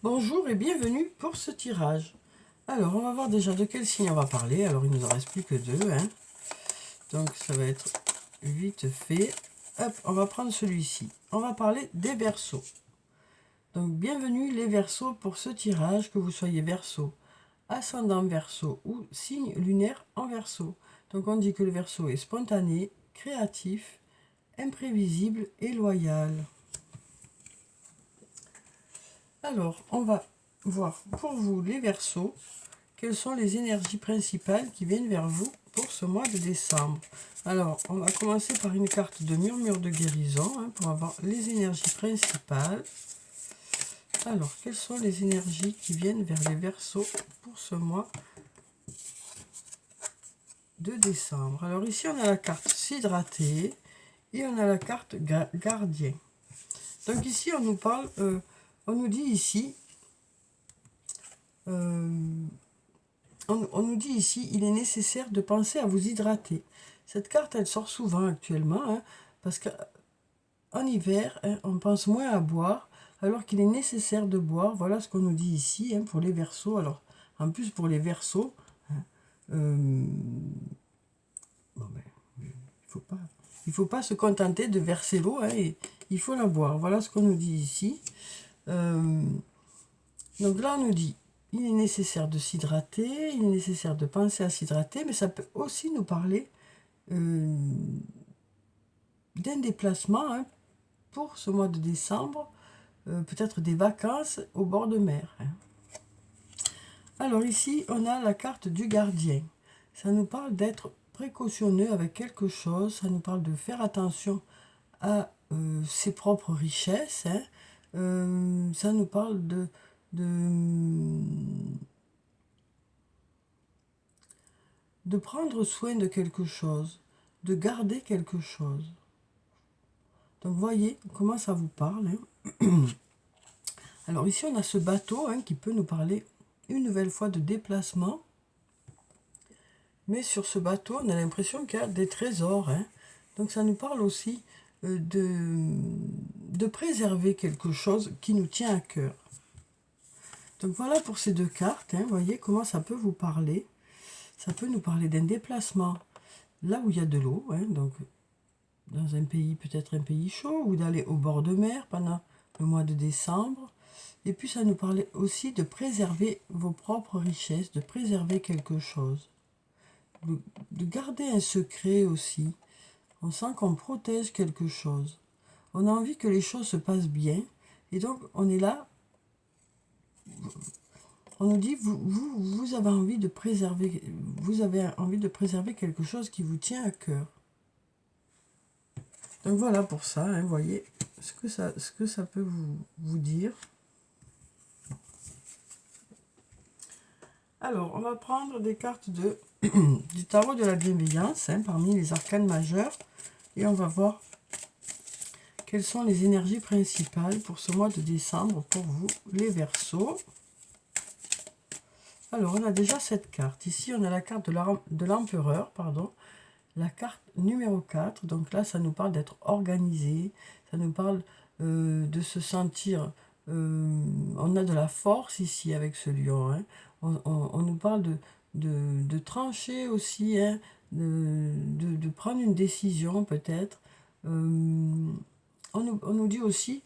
Bonjour et bienvenue pour ce tirage. Alors, on va voir déjà de quel signe on va parler. Alors, il ne nous en reste plus que deux. Donc, ça va être vite fait. Hop, on va prendre celui-ci. On va parler des Verseaux. Donc, bienvenue les Verseaux pour ce tirage, que vous soyez Verseau, ascendant Verseau ou signe lunaire en Verseau. Donc, on dit que le Verseau est spontané, créatif, imprévisible et loyal. Alors, on va voir pour vous les Verseaux, quelles sont les énergies principales qui viennent vers vous pour ce mois de décembre. Alors, on va commencer par une carte de murmure de guérison pour avoir les énergies principales. Alors, quelles sont les énergies qui viennent vers les Verseaux pour ce mois de décembre? Alors ici, on a la carte s'hydrater et on a la carte gardien. Donc ici, on nous parle, on nous dit ici, on nous dit ici, il est nécessaire de penser à vous hydrater. Cette carte, elle sort souvent actuellement, parce qu'en hiver, on pense moins à boire, alors qu'il est nécessaire de boire. Voilà ce qu'on nous dit ici pour les Verseaux. Alors, en plus pour les Verseaux, bon ben, il faut pas se contenter de verser l'eau, il faut la boire. Voilà ce qu'on nous dit ici. Donc là, on nous dit, il est nécessaire de s'hydrater, il est nécessaire de penser à s'hydrater, mais ça peut aussi nous parler d'un déplacement pour ce mois de décembre, peut-être des vacances au bord de mer. Alors ici, on a la carte du gardien. Ça nous parle d'être précautionneux avec quelque chose, ça nous parle de faire attention à ses propres richesses. Ça nous parle de prendre soin de quelque chose, de garder quelque chose. Donc voyez comment ça vous parle. Alors ici on a ce bateau qui peut nous parler une nouvelle fois de déplacement. Mais sur ce bateau on a l'impression qu'il y a des trésors. Donc ça nous parle aussi de préserver quelque chose qui nous tient à cœur. Donc voilà pour ces deux cartes. Voyez comment ça peut vous parler. Ça peut nous parler d'un déplacement là où il y a de l'eau. Donc dans un pays, peut-être un pays chaud, ou d'aller au bord de mer pendant le mois de décembre. Et puis ça nous parlait aussi de préserver vos propres richesses, de préserver quelque chose, de garder un secret aussi. On sent qu'on protège quelque chose. On a envie que les choses se passent bien. Et donc on est là, on nous dit, vous avez envie de préserver, quelque chose qui vous tient à cœur. Donc voilà pour ça, vous voyez ce que ça peut vous dire. Alors, on va prendre des cartes du tarot de la bienveillance, parmi les arcanes majeurs, et on va voir quelles sont les énergies principales pour ce mois de décembre pour vous, les Verseaux. Alors, on a déjà cette carte. Ici, on a la carte de l'empereur, la carte numéro 4. Donc là, ça nous parle d'être organisé, ça nous parle de se sentir... on a de la force ici avec ce lion. On nous parle de trancher aussi, de prendre une décision peut-être. On nous dit aussi,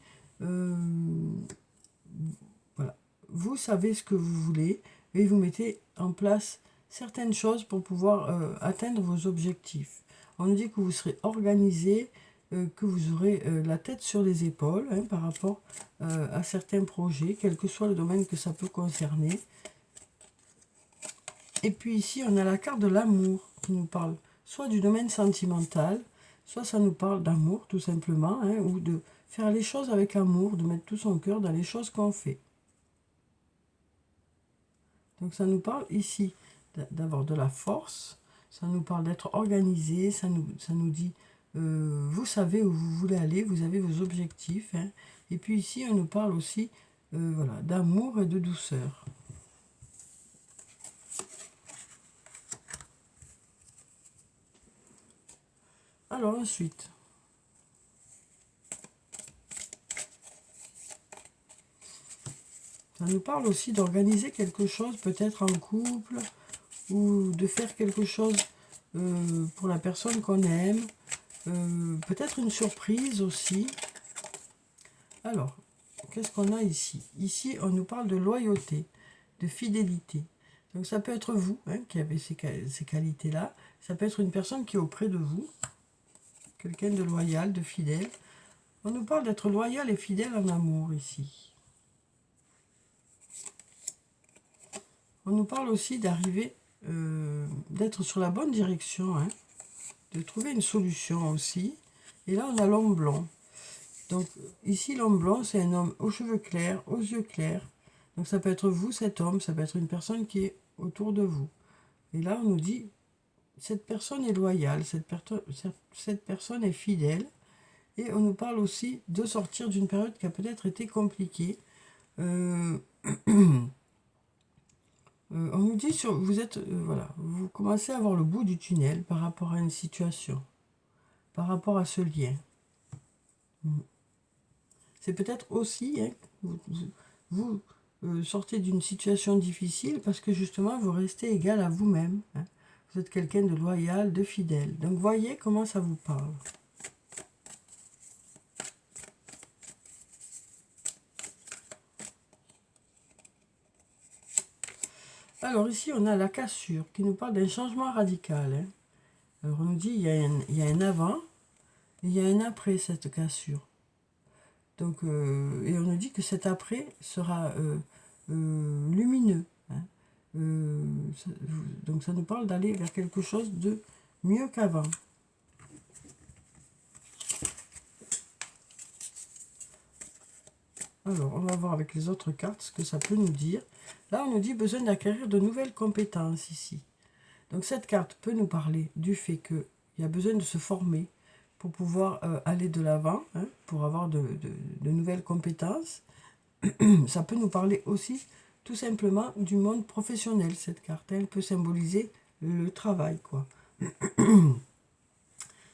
voilà, vous savez ce que vous voulez et vous mettez en place certaines choses pour pouvoir atteindre vos objectifs. On nous dit que vous serez organisé, que vous aurez la tête sur les épaules par rapport à certains projets, quel que soit le domaine que ça peut concerner. Et puis ici, on a la carte de l'amour qui nous parle soit du domaine sentimental, soit ça nous parle d'amour tout simplement, ou de faire les choses avec amour, de mettre tout son cœur dans les choses qu'on fait. Donc ça nous parle ici d'avoir de la force, ça nous parle d'être organisé, ça nous dit vous savez où vous voulez aller, vous avez vos objectifs. Et puis ici, on nous parle aussi voilà, d'amour et de douceur. Alors ensuite, Ça nous parle aussi d'organiser quelque chose, peut-être en couple, ou de faire quelque chose pour la personne qu'on aime. Peut-être une surprise aussi. Alors, qu'est-ce qu'on a ici? Ici, on nous parle de loyauté, de fidélité. Donc ça peut être vous hein, qui avez ces qualités-là. Ça peut être une personne qui est auprès de vous. Quelqu'un de loyal, de fidèle. On nous parle d'être loyal et fidèle en amour ici. On nous parle aussi d'arriver, d'être sur la bonne direction, hein, de trouver une solution aussi. Et là, on a l'homme blond. Donc ici, l'homme blond, c'est un homme aux cheveux clairs, aux yeux clairs. Donc ça peut être vous, cet homme, ça peut être une personne qui est autour de vous. Et là, on nous dit, cette personne est loyale, cette personne est fidèle. Et on nous parle aussi de sortir d'une période qui a peut-être été compliquée. On nous dit, vous êtes, voilà, vous commencez à voir le bout du tunnel par rapport à une situation, par rapport à ce lien. C'est peut-être aussi, hein, vous sortez d'une situation difficile parce que justement vous restez égal à vous-même. Hein. Vous êtes quelqu'un de loyal, de fidèle. Donc voyez comment ça vous parle. Alors ici, on a la cassure qui nous parle d'un changement radical. Hein. Alors on nous dit, il y a un avant et il y a un après cette cassure. Donc, et on nous dit que cet après sera lumineux. Hein. Donc ça nous parle d'aller vers quelque chose de mieux qu'avant. Alors, on va voir avec les autres cartes ce que ça peut nous dire. Là, on nous dit besoin d'acquérir de nouvelles compétences ici. Donc, cette carte peut nous parler du fait qu'il y a besoin de se former pour pouvoir aller de l'avant, hein, pour avoir de nouvelles compétences. Ça peut nous parler aussi tout simplement du monde professionnel, cette carte. Elle peut symboliser le travail, quoi.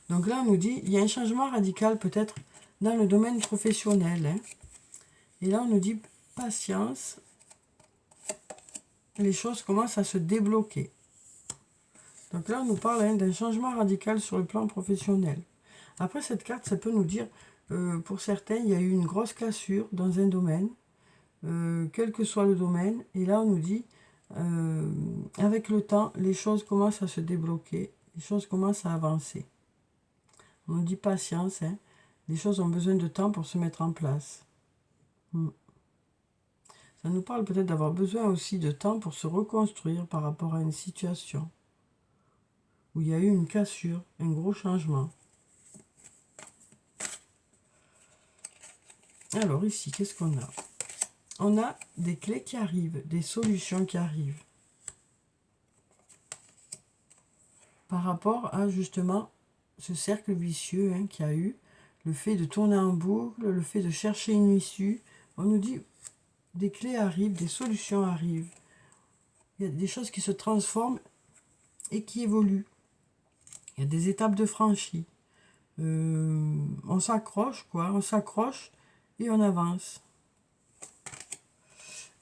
Donc là, on nous dit, il y a un changement radical peut-être dans le domaine professionnel. Hein. Et là, on nous dit, patience, les choses commencent à se débloquer. Donc là, on nous parle hein, d'un changement radical sur le plan professionnel. Après, cette carte, ça peut nous dire, pour certains, il y a eu une grosse cassure dans un domaine, quel que soit le domaine. Et là, on nous dit, avec le temps, les choses commencent à se débloquer, les choses commencent à avancer. On nous dit patience, hein, les choses ont besoin de temps pour se mettre en place. Ça nous parle peut-être d'avoir besoin aussi de temps pour se reconstruire par rapport à une situation où il y a eu une cassure, un gros changement. Alors ici, qu'est-ce qu'on a? On a des clés qui arrivent, des solutions qui arrivent. Par rapport à justement ce cercle vicieux hein, qu'il y a eu, le fait de tourner en boucle, le fait de chercher une issue. On nous dit des clés arrivent, des solutions arrivent. Il y a des choses qui se transforment et qui évoluent. Il y a des étapes de franchie. On s'accroche, quoi. On s'accroche et on avance.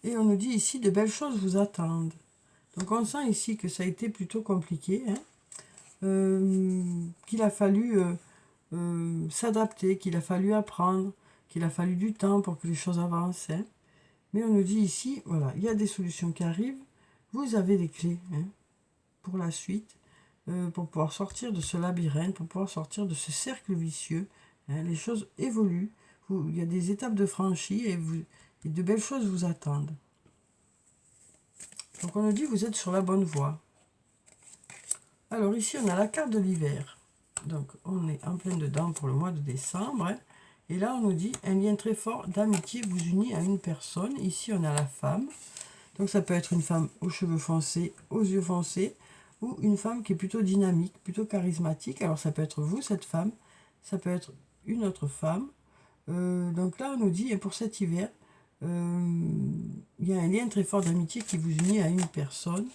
Et on nous dit ici, de belles choses vous attendent. Donc on sent ici que ça a été plutôt compliqué. Hein, qu'il a fallu s'adapter, qu'il a fallu apprendre, qu'il a fallu du temps pour que les choses avancent. Hein. Mais on nous dit ici, voilà, il y a des solutions qui arrivent. Vous avez les clés hein, pour la suite. Pour pouvoir sortir de ce labyrinthe, pour pouvoir sortir de ce cercle vicieux. Hein, les choses évoluent, il y a des étapes de franchie et de belles choses vous attendent. Donc on nous dit vous êtes sur la bonne voie. Alors ici on a la carte de l'hiver. Donc on est en plein dedans pour le mois de décembre. Hein, et là on nous dit un lien très fort d'amitié vous unit à une personne. Ici on a la femme. Donc ça peut être une femme aux cheveux foncés, aux yeux foncés, ou une femme qui est plutôt dynamique, plutôt charismatique. Alors ça peut être vous, cette femme, ça peut être une autre femme. Donc là, on nous dit, et pour cet hiver, il y a un lien très fort d'amitié qui vous unit à une personne.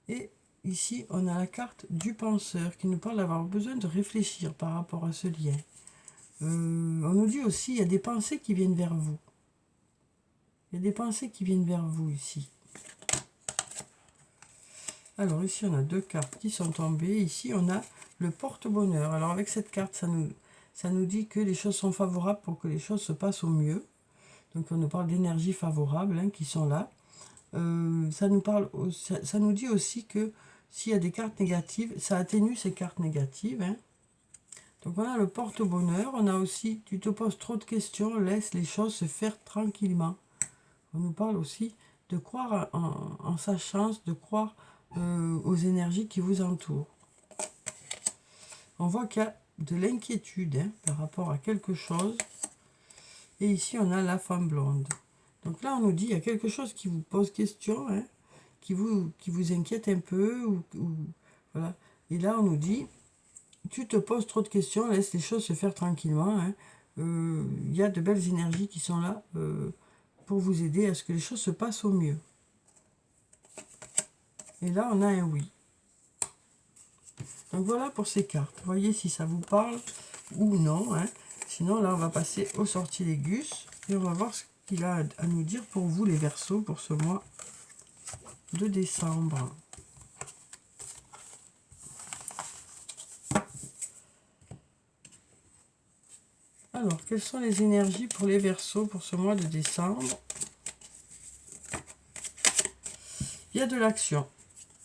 Et ici, on a la carte du penseur qui nous parle d'avoir besoin de réfléchir par rapport à ce lien. On nous dit aussi, il y a des pensées qui viennent vers vous. Il y a des pensées qui viennent vers vous ici. Alors ici, on a deux cartes qui sont tombées. Ici, on a le porte-bonheur. Alors avec cette carte, ça nous dit que les choses sont favorables pour que les choses se passent au mieux. Donc on nous parle d'énergie favorable qui sont là. Ça nous dit aussi que s'il y a des cartes négatives, ça atténue ces cartes négatives. Donc on a le porte-bonheur. On a aussi, tu te poses trop de questions, laisse les choses se faire tranquillement. On nous parle aussi de croire en sa chance, de croire aux énergies qui vous entourent. On voit qu'il y a de l'inquiétude par rapport à quelque chose. Et ici, on a la femme blonde. Donc là, on nous dit, il y a quelque chose qui vous pose question, qui vous inquiète un peu. Voilà. Et là, on nous dit, tu te poses trop de questions, laisse les choses se faire tranquillement. Il y a de belles énergies qui sont là pour vous aider à ce que les choses se passent au mieux. Et là, on a un oui. Donc voilà pour ces cartes. Voyez si ça vous parle ou non. Sinon, là, on va passer au sortilègus et on va voir ce qu'il a à nous dire pour vous, les Verseaux, pour ce mois de décembre. Alors, quelles sont les énergies pour les Verseaux pour ce mois de décembre? Il y a de l'action.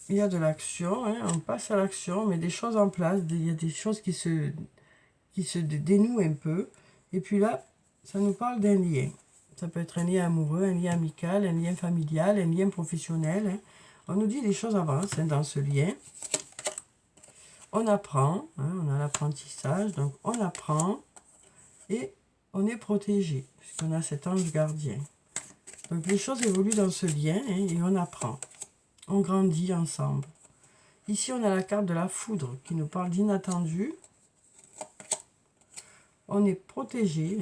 Il y a de l'action, on passe à l'action, on met des choses en place, il y a des choses qui se dénouent un peu. Et puis là, ça nous parle d'un lien. Ça peut être un lien amoureux, un lien amical, un lien familial, un lien professionnel. On nous dit les choses avancent dans ce lien. On apprend, on a l'apprentissage, donc on apprend et on est protégé, puisqu'on a cet ange gardien. Donc les choses évoluent dans ce lien et on apprend. On grandit ensemble. Ici, on a la carte de la foudre qui nous parle d'inattendu. On est protégé.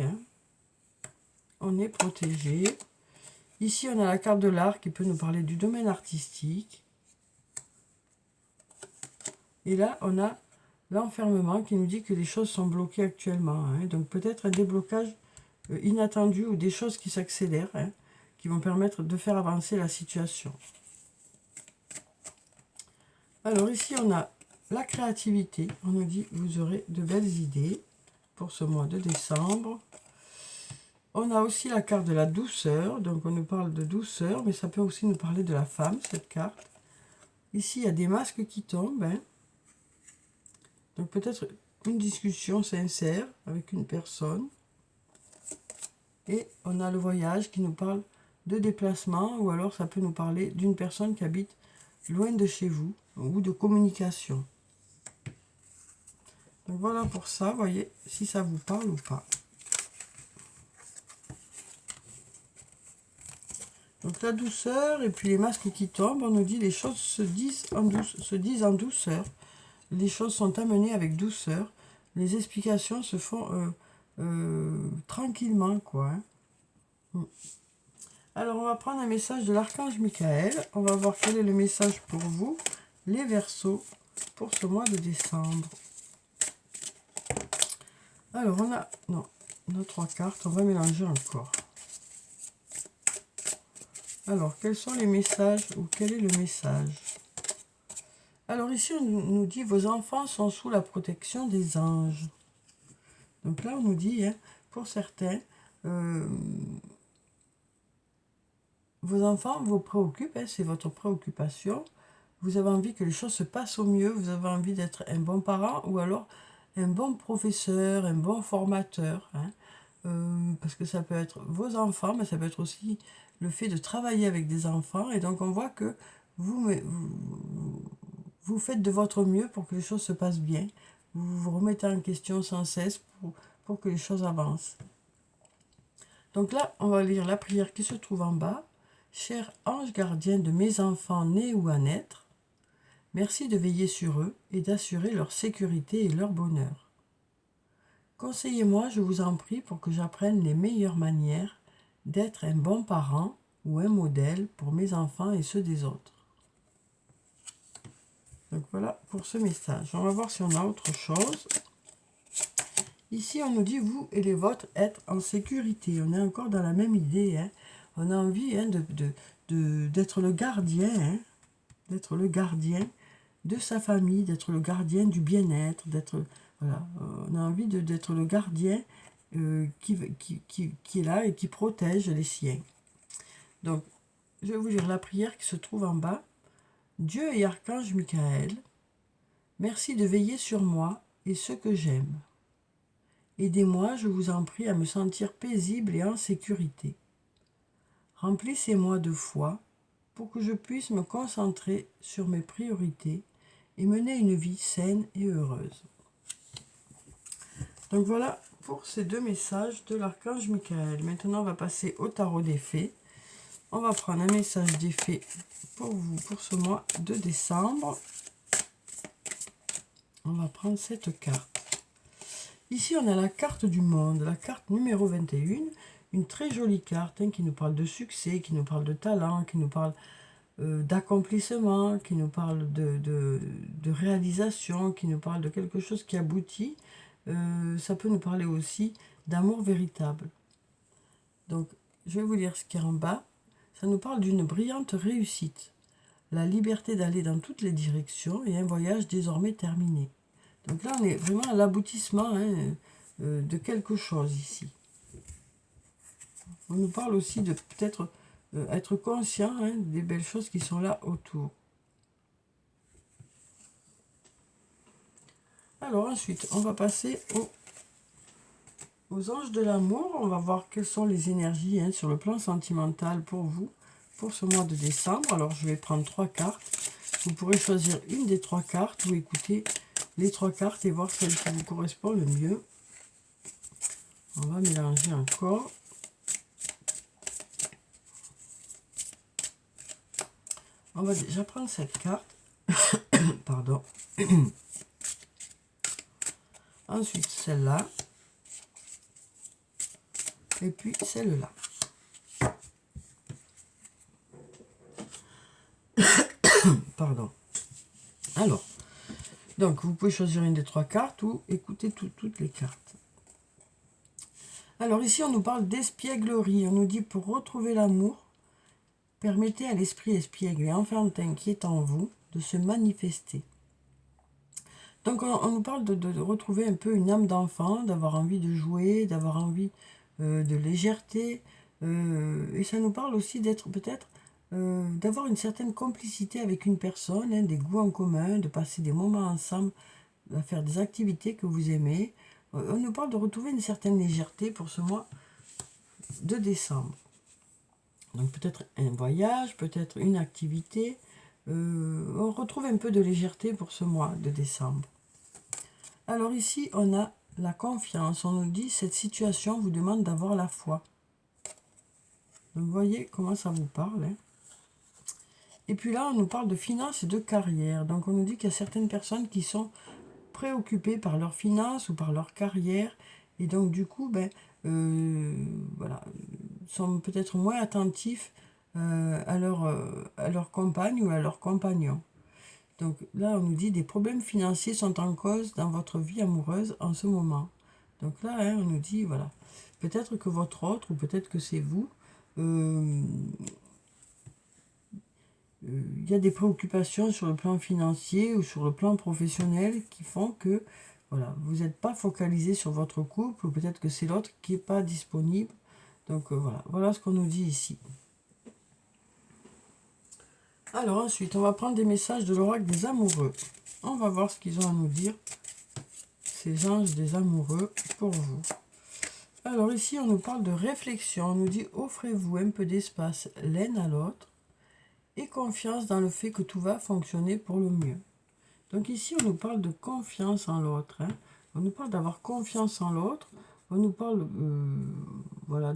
On est protégé. Ici, on a la carte de l'art qui peut nous parler du domaine artistique. Et là, on a l'enfermement qui nous dit que les choses sont bloquées actuellement. Donc peut-être un déblocage inattendu ou des choses qui s'accélèrent, qui vont permettre de faire avancer la situation. Alors ici, on a la créativité. On nous dit, vous aurez de belles idées pour ce mois de décembre. On a aussi la carte de la douceur. Donc, on nous parle de douceur, mais ça peut aussi nous parler de la femme, cette carte. Ici, il y a des masques qui tombent. Donc, peut-être une discussion sincère avec une personne. Et on a le voyage qui nous parle de déplacement, ou alors ça peut nous parler d'une personne qui habite loin de chez vous, ou de communication. Donc voilà pour ça, voyez si ça vous parle ou pas. Donc la douceur et puis les masques qui tombent, on nous dit les choses se disent en douceur. Les choses sont amenées avec douceur. Les explications se font tranquillement, quoi. Alors on va prendre un message de l'archange Michael. On va voir quel est le message pour vous, les Verseaux, pour ce mois de décembre. Alors on a 3 cartes, on va mélanger encore. Alors quels sont les messages ou quel est le message? Alors ici on nous dit vos enfants sont sous la protection des anges. Donc là on nous dit pour certains vos enfants vous préoccupent, c'est votre préoccupation. Vous avez envie que les choses se passent au mieux, vous avez envie d'être un bon parent ou alors un bon professeur, un bon formateur. Parce que ça peut être vos enfants, mais ça peut être aussi le fait de travailler avec des enfants. Et donc on voit que vous faites de votre mieux pour que les choses se passent bien. Vous vous remettez en question sans cesse pour que les choses avancent. Donc là, on va lire la prière qui se trouve en bas. Cher ange gardien de mes enfants nés ou à naître, merci de veiller sur eux et d'assurer leur sécurité et leur bonheur. Conseillez-moi, je vous en prie, pour que j'apprenne les meilleures manières d'être un bon parent ou un modèle pour mes enfants et ceux des autres. Donc voilà pour ce message. On va voir si on a autre chose. Ici, on nous dit, vous et les vôtres, être en sécurité. On est encore dans la même idée. On a envie hein, d'être le gardien, hein, d'être le gardien de sa famille, d'être le gardien du bien-être, d'être, voilà, on a envie d'être le gardien qui est là et qui protège les siens. Donc, je vais vous lire la prière qui se trouve en bas. Dieu et Archange Michael, merci de veiller sur moi et ceux que j'aime. Aidez-moi, je vous en prie, à me sentir paisible et en sécurité. Remplissez-moi de foi pour que je puisse me concentrer sur mes priorités et mener une vie saine et heureuse. Donc voilà pour ces deux messages de l'Archange Michael. Maintenant, on va passer au tarot des fées. On va prendre un message des fées pour vous, pour ce mois de décembre. On va prendre cette carte. Ici, on a la carte du monde, la carte numéro 21, une très jolie carte hein, qui nous parle de succès, qui nous parle de talent, qui nous parle d'accomplissement, qui nous parle de réalisation, qui nous parle de quelque chose qui aboutit. Ça peut nous parler aussi d'amour véritable. Donc, je vais vous lire ce qui est en bas. Ça nous parle d'une brillante réussite, la liberté d'aller dans toutes les directions et un voyage désormais terminé. Donc là, on est vraiment à l'aboutissement hein, de quelque chose ici. On nous parle aussi de peut-être être conscient hein, des belles choses qui sont là autour. Alors ensuite, on va passer aux anges de l'amour. On va voir quelles sont les énergies hein, sur le plan sentimental pour vous, pour ce mois de décembre. Alors je vais prendre 3 cartes. Vous pourrez choisir une des 3 cartes ou écouter les 3 cartes et voir celle qui vous correspond le mieux. On va mélanger encore. On va déjà prendre cette carte. Pardon. Ensuite celle-là. Et puis celle-là. Pardon. Alors, donc vous pouvez choisir une des 3 cartes ou écouter toutes les cartes. Alors ici, on nous parle d'espièglerie. On nous dit pour retrouver l'amour, permettez à l'esprit espiègle et enfantin qui est en vous de se manifester. Donc on nous parle de retrouver un peu une âme d'enfant, d'avoir envie de jouer, d'avoir envie de légèreté. Et ça nous parle aussi d'être peut-être, d'avoir une certaine complicité avec une personne, hein, des goûts en commun, de passer des moments ensemble, de faire des activités que vous aimez. On nous parle de retrouver une certaine légèreté pour ce mois de décembre. Donc peut-être un voyage, peut-être une activité. On retrouve un peu de légèreté pour ce mois de décembre. Alors ici, on a la confiance. On nous dit, cette situation vous demande d'avoir la foi. Donc vous voyez comment ça vous parle. Hein. Et puis là, on nous parle de finances et de carrière. Donc on nous dit qu'il y a certaines personnes qui sont préoccupés par leurs finances ou par leur carrière et donc du coup voilà, sont peut-être moins attentifs à leur compagne ou à leur compagnon. Donc là on nous dit des problèmes financiers sont en cause dans votre vie amoureuse en ce moment. Donc là hein, on nous dit voilà, peut-être que votre autre ou peut-être que c'est vous, il y a des préoccupations sur le plan financier ou sur le plan professionnel qui font que voilà, vous n'êtes pas focalisé sur votre couple ou peut-être que c'est l'autre qui n'est pas disponible. Donc voilà ce qu'on nous dit ici. Alors ensuite, on va prendre des messages de l'oracle des amoureux. On va voir ce qu'ils ont à nous dire, ces anges des amoureux, pour vous. Alors ici, on nous parle de réflexion. On nous dit, offrez-vous un peu d'espace l'un à l'autre et confiance dans le fait que tout va fonctionner pour le mieux. Donc ici, on nous parle de confiance en l'autre. Hein. On nous parle d'avoir confiance en l'autre. On nous parle voilà,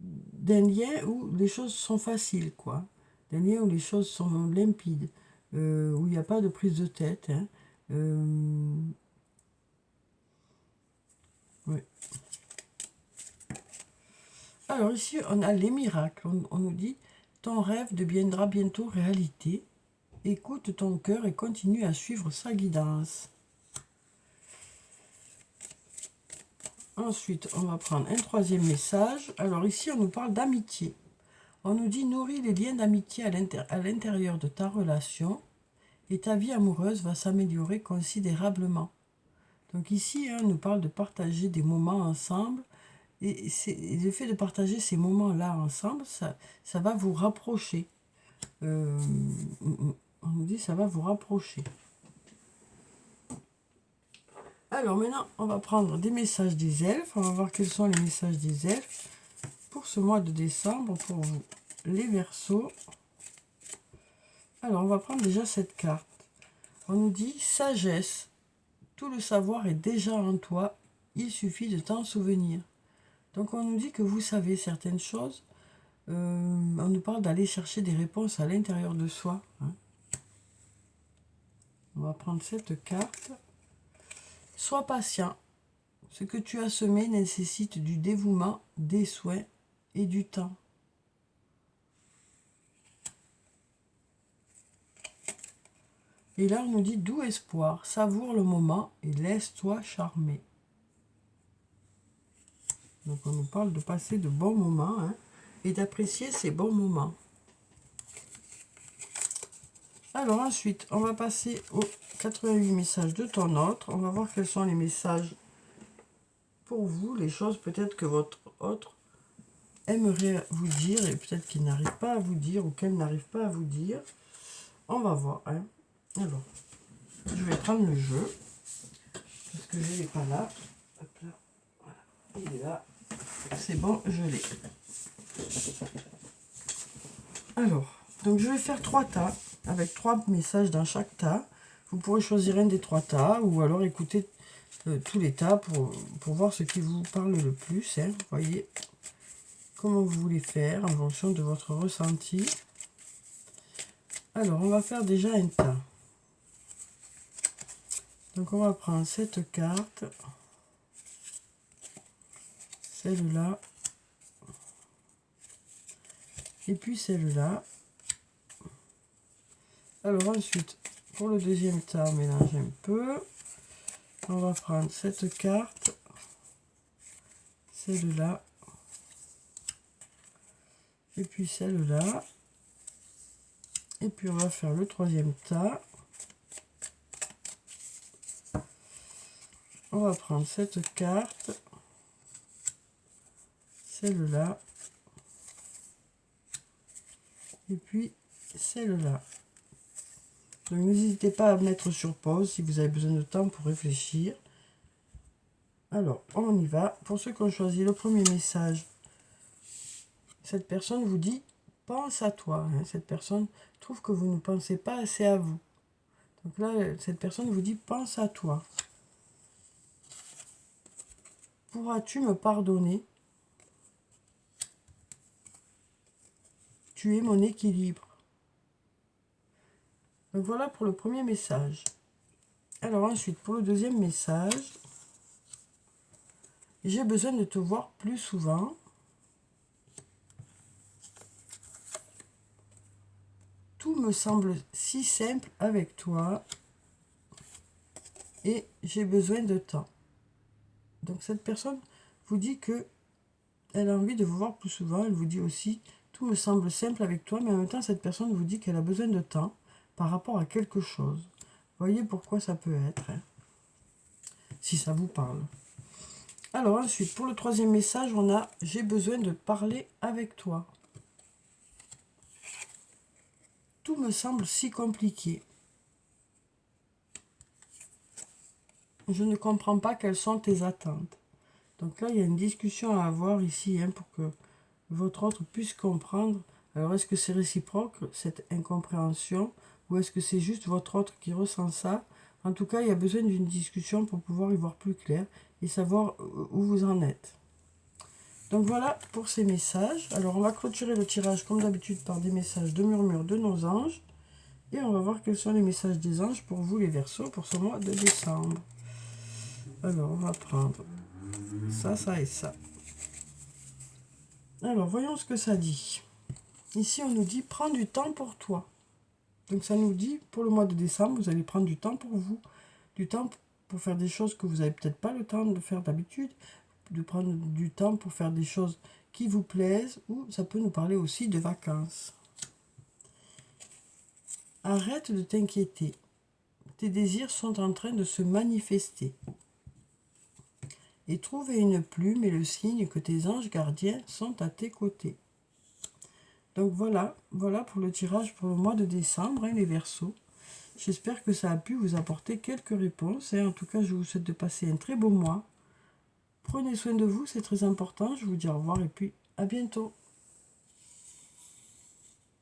d'un lien où les choses sont faciles, quoi. D'un lien où les choses sont limpides, où il n'y a pas de prise de tête. Hein. Ouais. Alors ici, on a les miracles. On nous dit, ton rêve deviendra bientôt réalité. Écoute ton cœur et continue à suivre sa guidance. Ensuite, on va prendre un troisième message. Alors ici, on nous parle d'amitié. On nous dit nourris les liens d'amitié à l'intérieur de ta relation et ta vie amoureuse va s'améliorer considérablement. Donc ici, on nous parle de partager des moments ensemble. Et le fait de partager ces moments-là ensemble, ça va vous rapprocher. On nous dit ça va vous rapprocher. Alors maintenant, on va prendre des messages des elfes. On va voir quels sont les messages des elfes pour ce mois de décembre, pour vous, les Verseaux. Alors, on va prendre déjà cette carte. On nous dit sagesse. Tout le savoir est déjà en toi. Il suffit de t'en souvenir. Donc, on nous dit que vous savez certaines choses. On nous parle d'aller chercher des réponses à l'intérieur de soi. On va prendre cette carte. Sois patient. Ce que tu as semé nécessite du dévouement, des soins et du temps. Et là, on nous dit doux espoir. Savoure le moment et laisse-toi charmer. Donc, on nous parle de passer de bons moments et d'apprécier ces bons moments. Alors ensuite, on va passer aux 88 messages de ton autre. On va voir quels sont les messages pour vous, les choses peut-être que votre autre aimerait vous dire et peut-être qu'il n'arrive pas à vous dire ou qu'elle n'arrive pas à vous dire. On va voir. Alors, je vais prendre le jeu parce que je ne l'ai pas là. Hop là. Voilà. Il est là. C'est bon, je l'ai. Alors, donc je vais faire 3 tas avec 3 messages dans chaque tas. Vous pourrez choisir un des 3 tas ou alors écouter tous les tas pour voir ce qui vous parle le plus. Vous voyez comment vous voulez faire en fonction de votre ressenti. Alors, on va faire déjà un tas. Donc, on va prendre cette carte, celle-là, et puis celle-là. Alors ensuite, pour le deuxième tas, on mélange un peu. On va prendre cette carte, celle-là, et puis celle-là. Et puis on va faire le troisième tas. On va prendre cette carte, celle-là, et puis celle-là. Donc n'hésitez pas à mettre sur pause si vous avez besoin de temps pour réfléchir. Alors, on y va. Pour ceux qui ont choisi le premier message, cette personne vous dit « pense à toi ». Cette personne trouve que vous ne pensez pas assez à vous. Donc là, cette personne vous dit « pense à toi ». Pourras-tu me pardonner? Tu es mon équilibre. Donc voilà pour le premier message. Alors ensuite, pour le deuxième message, j'ai besoin de te voir plus souvent. Tout me semble si simple avec toi et j'ai besoin de temps. Donc cette personne vous dit que elle a envie de vous voir plus souvent. Elle vous dit aussi, tout me semble simple avec toi, mais en même temps, cette personne vous dit qu'elle a besoin de temps par rapport à quelque chose. Voyez pourquoi ça peut être, si ça vous parle. Alors ensuite, pour le troisième message, on a « J'ai besoin de parler avec toi ». Tout me semble si compliqué. Je ne comprends pas quelles sont tes attentes. Donc là, il y a une discussion à avoir ici pour que votre autre puisse comprendre. Alors, est-ce que c'est réciproque, cette incompréhension, ou est-ce que c'est juste votre autre qui ressent ça? En tout cas, il y a besoin d'une discussion pour pouvoir y voir plus clair et savoir où vous en êtes. Donc voilà pour ces messages. Alors, on va clôturer le tirage comme d'habitude par des messages de murmure de nos anges. Et on va voir quels sont les messages des anges pour vous, les Verseaux, pour ce mois de décembre. Alors, on va prendre ça, ça et ça. Alors, voyons ce que ça dit. Ici, on nous dit « Prends du temps pour toi ». Donc, ça nous dit, pour le mois de décembre, vous allez prendre du temps pour vous. Du temps pour faire des choses que vous n'avez peut-être pas le temps de faire d'habitude. de prendre du temps pour faire des choses qui vous plaisent, ou ça peut nous parler aussi de vacances. Arrête de t'inquiéter. Tes désirs sont en train de se manifester. Et trouve une plume et le signe que tes anges gardiens sont à tes côtés. Donc voilà pour le tirage pour le mois de décembre, les Verseaux. J'espère que ça a pu vous apporter quelques réponses. En tout cas, je vous souhaite de passer un très beau mois. Prenez soin de vous, c'est très important. Je vous dis au revoir et puis à bientôt.